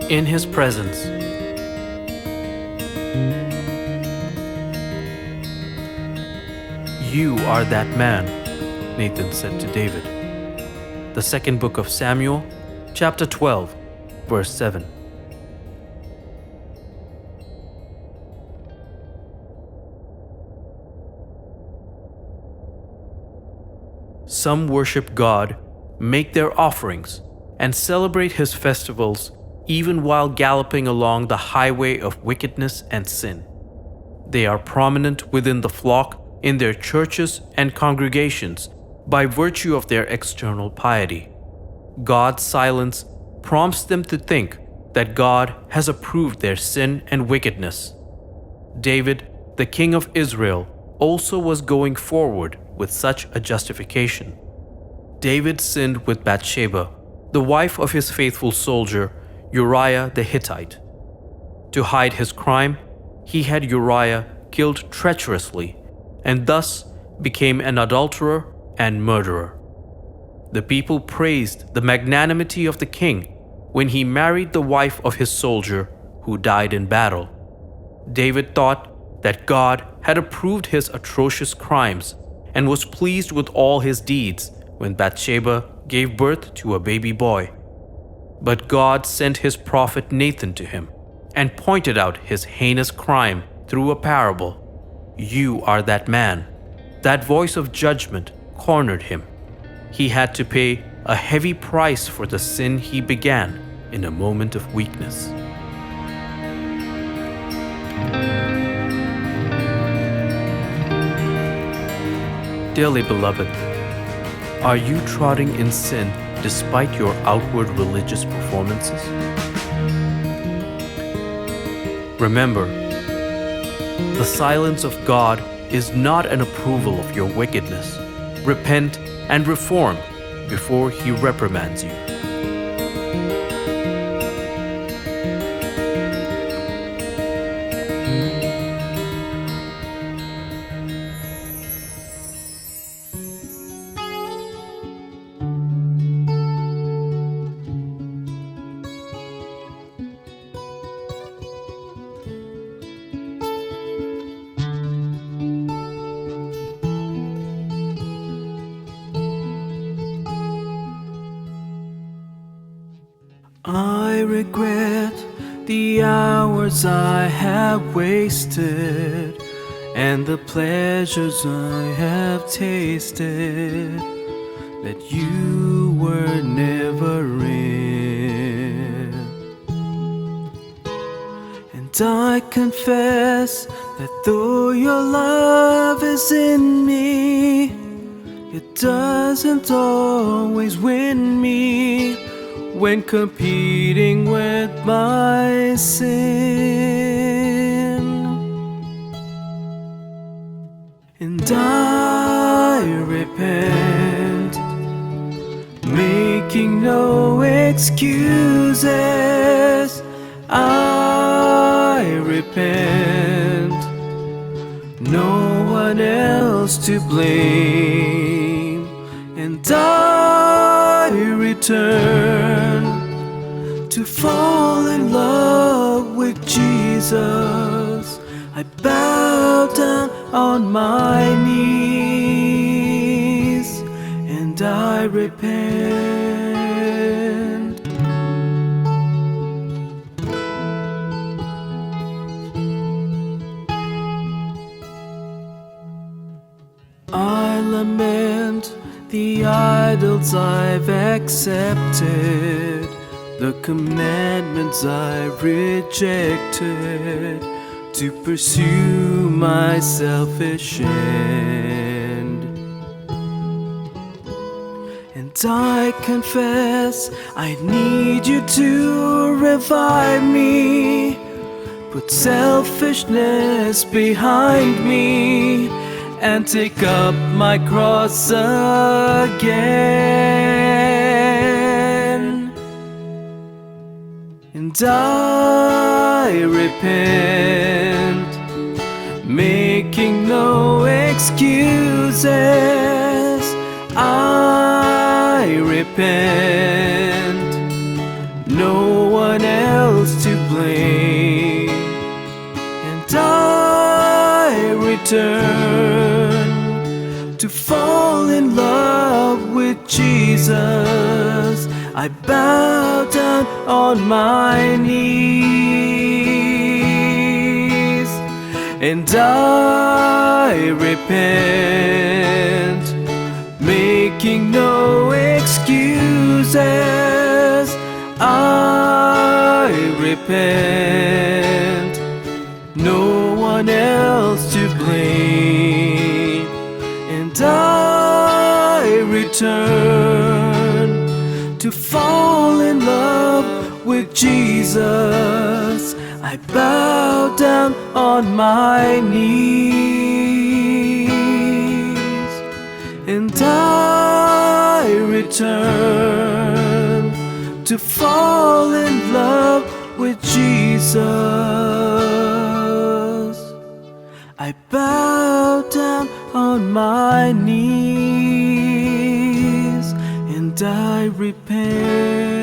in his presence. You are that man, Nathan said to David. The second book of Samuel, chapter 12, verse 7. Some worship God, make their offerings, and celebrate His festivals even while galloping along the highway of wickedness and sin. They are prominent within the flock in their churches and congregations by virtue of their external piety. God's silence prompts them to think that God has approved their sin and wickedness. David, the king of Israel, also was going forward with such a justification. David sinned with Bathsheba, the wife of his faithful soldier, Uriah the Hittite. To hide his crime, he had Uriah killed treacherously, and thus became an adulterer and murderer. The people praised the magnanimity of the king when he married the wife of his soldier who died in battle. David thought that God had approved his atrocious crimes and was pleased with all his deeds when Bathsheba gave birth to a baby boy. But God sent his prophet Nathan to him and pointed out his heinous crime through a parable. You are that man. That voice of judgment cornered him. He had to pay a heavy price for the sin he began in a moment of weakness. Dearly beloved, are you trotting in sin despite your outward religious performances? Remember, the silence of God is not an approval of your wickedness. Repent and reform before He reprimands you. I regret the hours I have wasted and the pleasures I have tasted that you were never in. And I confess that though your love is in me, it doesn't always win me when competing with my sin. And I repent, making no excuses. I repent, no one else to blame. And I return to fall in love with Jesus. I bow down on my knees and I repent. I lament the idols I've accepted, the commandments I've rejected to pursue my selfish end. And I confess I need you to revive me, put selfishness behind me, and take up my cross again. And I repent, making no excuses. I repent, no one else Jesus, I bow down on my knees, and I repent, making no excuses. I repent, no one else to blame, and I return to fall in love with Jesus. I bow down on my knees, and I return to fall in love with Jesus. I bow down on my knees, and I repent.